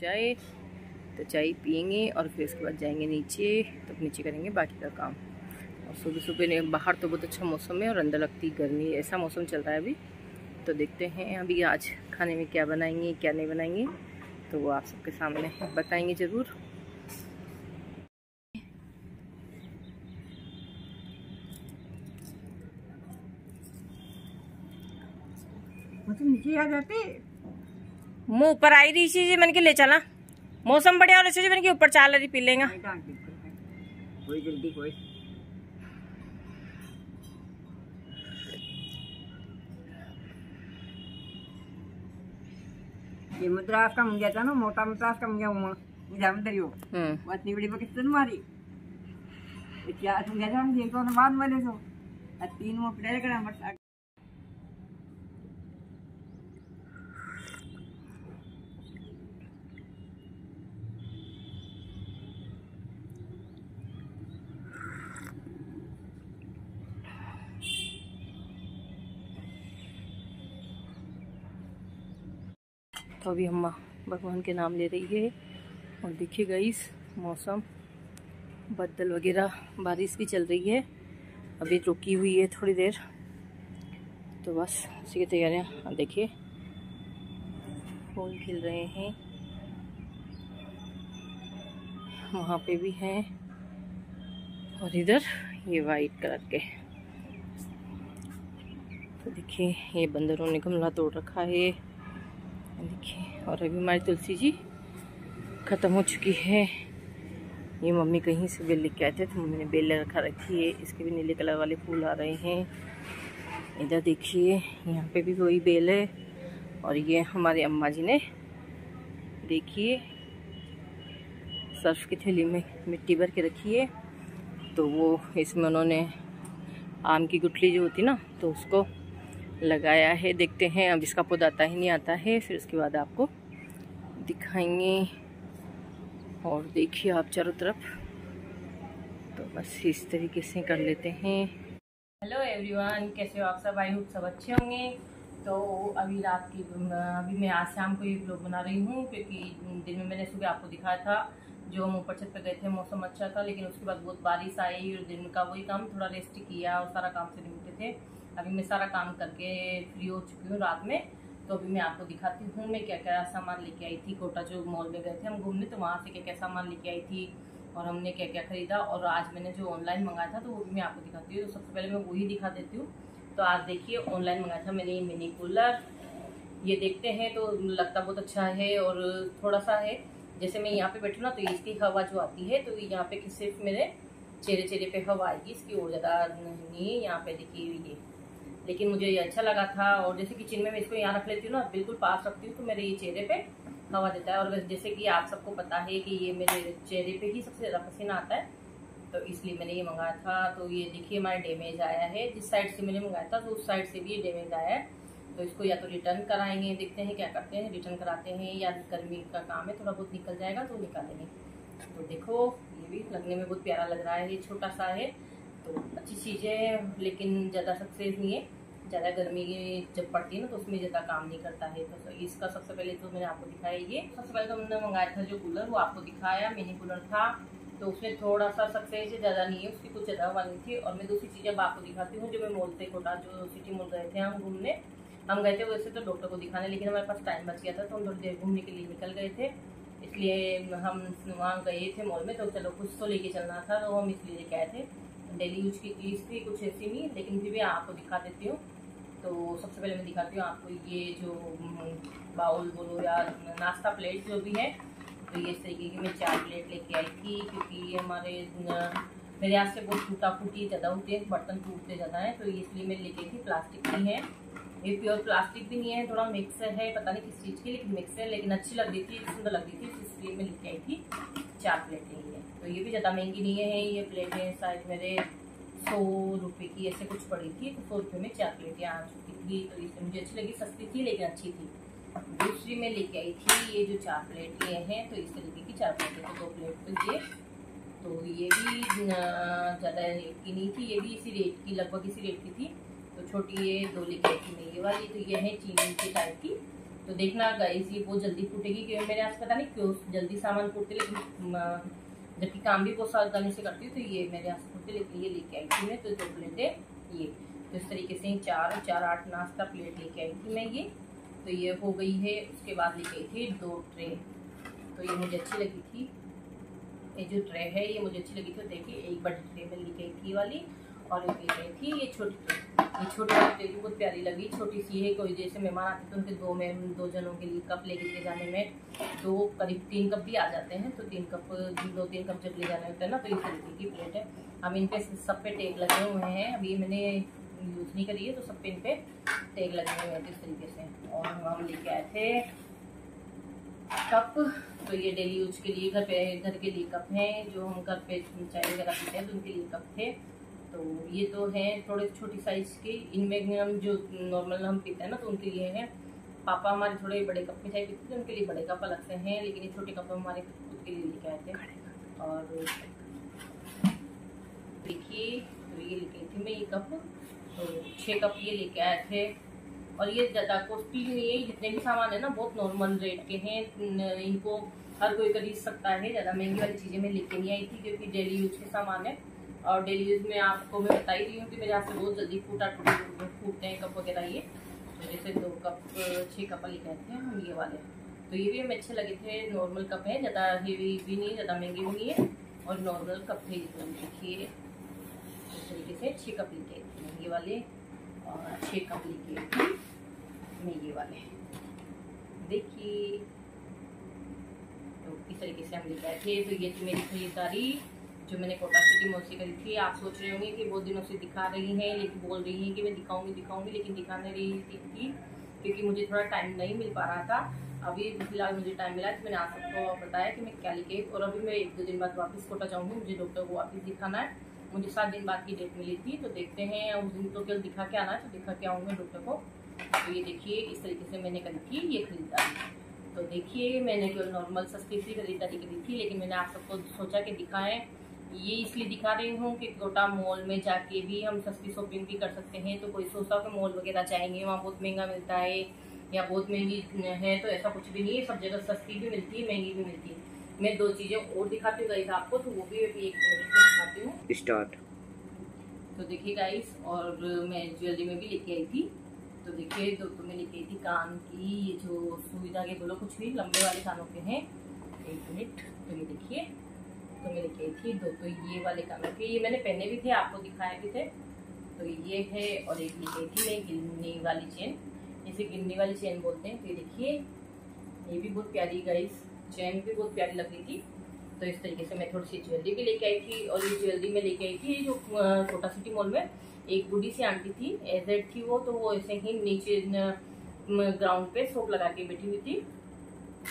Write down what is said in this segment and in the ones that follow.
चाय। तो चाय पियेंगे और फिर उसके बाद जाएंगे नीचे, तो नीचे करेंगे बाकी का काम। और सुबह सुबह बाहर तो बहुत अच्छा मौसम है और अंदर लगती गर्मी, ऐसा मौसम चल रहा है अभी। तो देखते हैं अभी आज खाने में क्या बनाएंगे क्या नहीं बनाएंगे, तो वो आप सबके सामने बताएंगे ज़रूर। नीचे आ जाते मुँह ऊपर आई रही चीज मन के ले चला, मौसम बढ़िया और ऐसे मन के ऊपर चाल रही पी लेंगे। कोई जल्दी कोई ये मद्रास का मंगया था ना, मोटा मद्रास का मंगया हुआ मुझे मत दियो बात नहीं बड़ी पाकिस्तान मारी क्या मंगया था हम देखो ना बाद वाले तो 3 वो प्लेयर करा मत। तो अभी अम्मा भगवान के नाम ले रही है और देखिए गाइस मौसम बदल वगैरह, बारिश भी चल रही है, अभी रुकी हुई है थोड़ी देर। तो बस उसी की तैयारियां देखिए, फूल खिल रहे हैं, वहाँ पे भी हैं और इधर ये वाइट कलर के। तो देखिए ये बंदरों ने गमला तोड़ रखा है देखिए। और अभी हमारी तुलसी जी ख़त्म हो चुकी है। ये मम्मी कहीं से बेल लेके आए थे तो मम्मी ने बेल रखा रखी है, इसके भी नीले कलर वाले फूल आ रहे हैं। इधर देखिए यहाँ पे भी वही बेल है। और ये हमारे अम्मा जी ने देखिए सर्फ की थैली में मिट्टी भर के रखी है, तो वो इसमें उन्होंने आम की गुठली जो होती ना तो उसको लगाया है। देखते हैं अब इसका पौधा आता ही नहीं आता है, फिर उसके बाद आपको दिखाएंगे। और देखिए आप चारों तरफ, तो बस इस तरीके से कर लेते हैं। हेलो एवरीवन, कैसे हो आप सब? आई होप सब अच्छे होंगे। तो अभी रात की अभी मैं आज शाम को ये व्लॉग बना रही हूँ, क्योंकि दिन में मैंने सुबह आपको दिखाया था जो हम ऊपर छत पे गए थे, मौसम अच्छा था, लेकिन उसके बाद बहुत बारिश आई और दिन का वही काम थोड़ा रेस्ट किया और सारा काम से निपटे थे। अभी मैं सारा काम करके फ्री हो चुकी हूँ रात में। तो अभी मैं आपको दिखाती हूँ मैं क्या क्या सामान लेके आई थी। कोटा जो मॉल में गए थे हम घूमने, तो वहाँ से क्या क्या सामान लेके आई थी और हमने क्या क्या खरीदा। और आज मैंने जो ऑनलाइन मंगाया था तो वो भी मैं आपको दिखाती हूँ। तो सबसे पहले मैं वही दिखा देती हूँ। तो आज देखिए ऑनलाइन मंगाया था मैंने ये मिनी कूलर, ये देखते हैं तो लगता बहुत अच्छा है और थोड़ा सा है, जैसे मैं यहाँ पे बैठी हूँ ना तो इसकी हवा जो आती है तो यहाँ पे सिर्फ मेरे चेहरे पे हवा आएगी, इसकी और ज़्यादा नहीं। यहाँ पे देखिए ये, लेकिन मुझे ये अच्छा लगा था। और जैसे किचन में मैं इसको यहाँ रख लेती हूँ ना, बिल्कुल पास रखती हूँ, तो मेरे ये चेहरे पे हवा देता है। और जैसे कि आप सबको पता है कि ये मेरे चेहरे पे ही सबसे ज़्यादा पसीना आता है, तो इसलिए मैंने ये मंगाया था। तो ये देखिए हमारा डैमेज आया है, जिस साइड से मैंने मंगाया था तो उस साइड से भी ये डैमेज आया है। तो इसको या तो रिटर्न कराएंगे, देखते हैं क्या करते हैं, रिटर्न कराते हैं, या गर्मी का काम है थोड़ा बहुत निकल जाएगा तो निकालेंगे। तो देखो ये भी लगने में बहुत प्यारा लग रहा है, ये छोटा सा है तो अच्छी चीज़ है, लेकिन ज़्यादा सक्सेस नहीं है। ज़्यादा गर्मी जब पड़ती है ना तो उसमें ज़्यादा काम नहीं करता है। तो इसका सबसे पहले तो मैंने आपको दिखाया, ये सबसे पहले तो हमने मंगाया था जो कूलर, वो आपको दिखाया मिनी कूलर था। तो उसमें थोड़ा सा सक्सेस है, ज़्यादा नहीं है, उसकी कुछ ज़्यादा वाली थी। और मैं दूसरी चीज़ें आपको दिखाती हूँ। जो मैं मॉल से कोटा जो सिटी मॉल गए थे हम घूमने, हम गए थे वैसे तो डॉक्टर को दिखाने, लेकिन हमारे पास टाइम बच गया था तो हम थोड़ी देर घूमने के लिए निकल गए थे, इसलिए हम वहाँ गए थे मॉल में। तो चलो कुछ तो लेके चलना था, तो हम इसलिए लेके आए थे। डेली यूज की चीज़ थी, कुछ ऐसी नहीं, लेकिन फिर भी आपको दिखा देती हूँ। तो सबसे पहले मैं दिखाती हूँ आपको ये जो बाउल बोलो या नाश्ता प्लेट जो भी है, तो ये इस तरीके की मैं 4 प्लेट लेके आई थी, क्योंकि हमारे मेरे यहाँ से बहुत टूटा फूटी ज़्यादा होती है, बर्तन टूटते ज़्यादा है, तो इसलिए मैं लेके थी। प्लास्टिक की है, ये प्योर प्लास्टिक भी नहीं है, थोड़ा मिक्स है, पता नहीं किस चीज़ की, लेकिन मिक्स है, लेकिन अच्छी लग रही थी, सुंदर लग रही थी, इसलिए मैं लेके आई थी। 4 प्लेटें ये है, तो ये भी ज़्यादा महंगी नहीं है। ये प्लेटें शायद मेरे 100 रुपये की ऐसे कुछ पड़ी थी, तो 100 रुपये में 4 प्लेटें आ चुकी थी, तो इसलिए मुझे अच्छी लगी, सस्ती थी लेकिन अच्छी थी। दूसरी में लेके आई थी ये जो 4 प्लेट ये हैं, तो इस तरीके की 4 प्लेटें, तो 2 प्लेट तो ये, तो ये भी ज़्यादा रेट की नहीं थी, ये भी इसी रेट की, लगभग इसी रेट की थी। तो छोटी ये 2 लेके आई थी मैं ये वाली, तो ये है चीनी की टाइप की, तो देखना गाइस ये बहुत जल्दी फूटेगी, क्योंकि मेरे आज पता नहीं क्यों जल्दी सामान फूटते, लेकिन जबकि काम भी बहुत सावधानी से करती हूँ, तो ये मेरे यहाँ से फूटते, लेकिन ये लेके आई थी मैं तो 2 प्लेटें ये। तो इस तरीके से 4 8 नाश्ता प्लेट लेके आई थी मैं ये। तो ये हो गई है। उसके बाद लेके आई थी 2 ट्रे, तो ये मुझे अच्छी लगी थी, ये जो ट्रे है ये मुझे अच्छी लगी थी। देखिए एक बड़ी ट्रे में लेके आई थी वाली, और एक लेके आई थी ये छोटी ट्रे। ये छोटी वाली ट्रे भी बहुत प्यारी लगी, छोटी सी है। कोई जैसे मेहमान आते तो उनके 2 जनों के लिए कप लेके जाने में 2 करीब 3 कप भी आ जाते हैं, तो 2-3 कप जब ले जाने होते हैं ना, तो इस तरीके की प्लेट है। अब इन पे सब पे टैग लगे हुए हैं, अभी मैंने यूज़ नहीं करी है, तो सब पे इन पे टैग लगे हुए हैं इस तरीके से। और हम लेके आए थे कप, तो ये डेली यूज के लिए घर के लिए कप हैं, जो हम घर पे चाय वगैरह पीते हैं तो उनके लिए कप थे। तो ये तो हैं थोड़े छोटी साइज के, इनमें हम जो नॉर्मल हम पीते हैं ना, तो उनके लिए हैं। पापा हमारे थोड़े बड़े कप में चाय पीते थे, उनके लिए बड़े कप अलग से हैं, लेकिन ये छोटे कप हमारे खुद के लिए लेके आए थे। और देखिए तो ये लेके आई थी मैं ये कप, तो 6 कप ये लेके आए थे। और ये ज़्यादा कॉस्टली नहीं है, जितने भी सामान है ना बहुत नॉर्मल रेट के हैं, इनको हर कोई खरीद सकता है। ज़्यादा महंगी वाली चीज़ें मैं लेके नहीं आई थी, क्योंकि डेली यूज के सामान है। और डेली यूज में आपको मैं बता ही रही हूँ कि मेरे यहाँ से बहुत जल्दी फूटते हैं कप वगैरह ये। तो जैसे 2 कप 6 कप लेके आए थे हम ये वाले, तो ये भी हमें अच्छे लगे थे। नॉर्मल कप है, ज़्यादा हेवी भी नहीं, ज़्यादा महंगे भी नहीं है, और नॉर्मल कप थे। देखिए इस तरीके से 6 कप लेके आई थी ये वाले, और 6 कप लेके आई थी मैं ये वाले। देखिए तो इस तरीके से हम लेके आए थे। तो ये थी मेरी खरीदारी जो मैंने कोटा सिटी मॉल से करी थी। आप सोच रहे होंगे कि बहुत दिनों से दिखा रही हैं, लेकिन बोल रही हैं कि मैं दिखाऊंगी, लेकिन दिखा नहीं रही थी क्योंकि मुझे थोड़ा टाइम नहीं मिल पा रहा था। अभी फिलहाल मुझे टाइम मिला, तो मैंने आप सबको बताया कि मैं क्या लेके। और अभी मैं 1-2 दिन बाद वापस कोटा जाऊँगी, मुझे डॉक्टर को वापस दिखाना है। मुझे 7 दिन बाद की डेट मिली थी, तो देखते हैं उस दिन तो केवल दिखा के आना है, तो दिखा के आऊँगी डॉक्टर को। तो ये देखिए इस तरीके से मैंने करी थी ये खरीदारी। तो देखिए मैंने केवल नॉर्मल सस्ती सी खरीदारी करी थी, लेकिन मैंने आप सबको सोचा कि दिखाएं। ये इसलिए दिखा रही हूँ कि कोटा मॉल में जाके भी हम सस्ती शॉपिंग भी कर सकते हैं। तो कोई सोचता है कि मॉल वगैरह जाएंगे वहाँ बहुत महंगा मिलता है या बहुत महंगी है, तो ऐसा कुछ भी नहीं है। सब जगह सस्ती भी मिलती है, महंगी भी मिलती है। मैं 2 चीज़ें और दिखाती हूँ गाइस आपको, तो वो भी एक मिनट में दिखाती हूँ। स्टार्ट। तो देखिए गाइस, और मैं ज्वेलरी में भी लेके आई थी। तो देखिए तो मैं लेके आई थी कान की, ये जो सुविधा के बोलो कुछ भी लंबे वाले कानों के हैं। 1 मिनट, तो ये देखिए तो मैं लेके आई थी 2, तो ये वाले कानों के, ये मैंने पहने भी थे, आपको दिखाए भी थे। तो ये है, और एक लेके आई थी मैं गिन्नी वाली चेन, इसे गिन्नी वाली चेन बोलते हैं। तो ये देखिए ये भी बहुत प्यारी गाइस, चेन भी बहुत प्यारी लग रही थी। तो इस तरीके से मैं थोड़ी सी ज्वेलरी भी लेके आई थी। और ये ज्वेलरी में लेके आई थी जो कोटा सिटी मॉल में एक बूढ़ी सी आंटी थी, एजेड थी वो, तो वो ऐसे ही नीचे ग्राउंड पे शॉप लगा के बैठी हुई थी।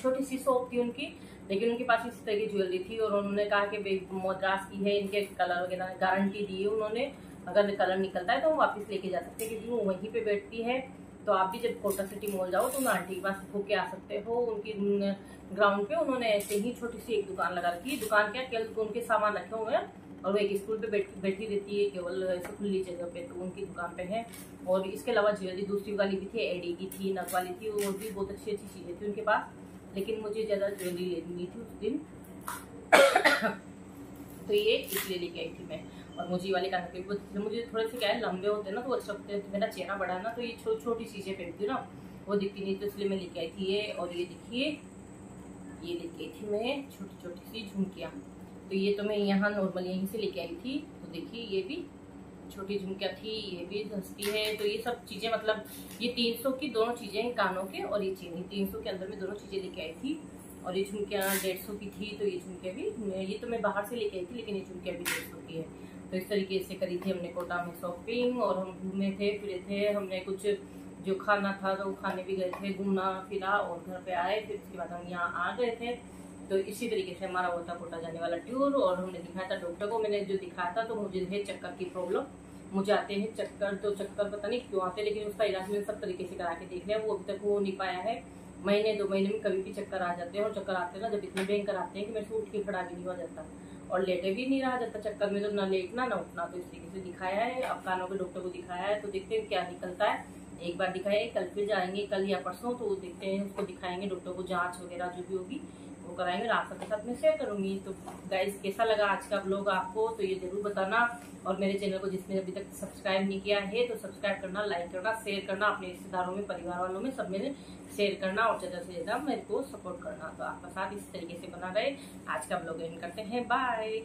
छोटी सी शॉप थी उनकी, लेकिन उनके पास इस तरह की ज्वेलरी थी। और उन्होंने कहा कि मद्रास की है, इनके कलर वगैरह गारंटी दी है उन्होंने, अगर कलर निकलता है तो वो वापस लेके जा सकते हैं, क्योंकि वो वहीं पे बैठती है। तो आप भी जब कोटा सिटी मॉल जाओ तो उन आंटी के पास होके आ सकते हो। उनकी ग्राउंड पे उन्होंने ऐसे ही छोटी सी एक दुकान लगा रखी है। दुकान क्या, केवल उनके सामान रखे हुए हैं, और वो एक स्कूल पे बैठी रहती है केवल ऐसे खुली जगह पे, तो उनकी दुकान पे है। और इसके अलावा ज्वेलरी दूसरी वाली भी थी, एडी की थी, नग वाली थी, वो भी बहुत अच्छी अच्छी चीज़ें थी उनके पास। लेकिन मुझे ज़्यादा ज्वेलरी लेनी थी उस दिन तो ये इसलिए लेके आई थी मैं। और मुझे वाले कान के मुझे थोड़े से क्या है लंबे होते हैं ना, तो अच्छे लगते हैं। मेरा चेहरा बड़ा है ना, तो ये छोटी चीज़ें पहनती हूँ ना, वो दिखती नहीं, तो इसलिए मैं लेके आई थी ये। और ये देखिए ये लेके आई थी मैं छोटी सी झुमकियाँ। तो ये तो मैं यहाँ नॉर्मल यहीं से लेके आई थी। तो देखिए ये भी छोटी झुमकियाँ थी, ये भी सस्ती है। तो ये सब चीज़ें मतलब ये 300 की दोनों चीज़ें हैं, कानों के और ये चीनी, 300 के अंदर में दोनों चीज़ें लेके आई थी। और ये झुमकियाँ 150 की थी। तो ये झुमकियाँ भी, ये तो मैं बाहर से लेके आई थी, लेकिन ये झुमकियाँ भी 150 की है। तो इस तरीके से करी थी हमने कोटा में शॉपिंग। और हम घूमे थे फिरे थे, हमने कुछ जो खाना था तो खाने भी गए थे, घूमना फिरा और घर पे आए। फिर उसके बाद हम यहाँ आ गए थे। तो इसी तरीके से हमारा होता कोटा जाने वाला टूर। और हमने दिखाया था डॉक्टर को, मैंने जो दिखाया था, तो मुझे है चक्कर की प्रॉब्लम, मुझे आते हैं चक्कर। तो चक्कर पता नहीं क्यों आते, लेकिन उसका इलाज मैंने सब तरीके से करा के देख लिया, वो अभी तक हो नहीं पाया है। महीने 2 महीने में कभी भी चक्कर आ जाते हैं। और चक्कर आते हैं ना जब इतने भयंकर आते हैं कि मेरे से उठ के खड़ा भी नहीं हुआ जाता और लेटे भी नहीं रहा जाता चक्कर में, तो ना लेटना ना उठना। तो इस तरीके से दिखाया है, अब कानों के डॉक्टर को दिखाया है। तो देखते हैं क्या निकलता है। एक बार दिखाए, कल फिर जाएंगे, कल या परसों, तो देखते हैं उसको दिखाएंगे, डॉक्टर को जांच वगैरह जो भी होगी वो कराएंगे, आप सबके साथ में शेयर करूंगी। तो गाइस कैसा लगा आज का ब्लॉग आपको, तो ये जरूर बताना। और मेरे चैनल को जिसने अभी तक सब्सक्राइब नहीं किया है तो सब्सक्राइब करना, लाइक करना, शेयर करना, अपने रिश्तेदारों में, परिवार वालों में, सब में शेयर करना और ज़्यादा से ज़्यादा मेरे को सपोर्ट करना। तो आपका साथ इस तरीके से बना रहे। आज का ब्लॉग एंड करते हैं, बाय।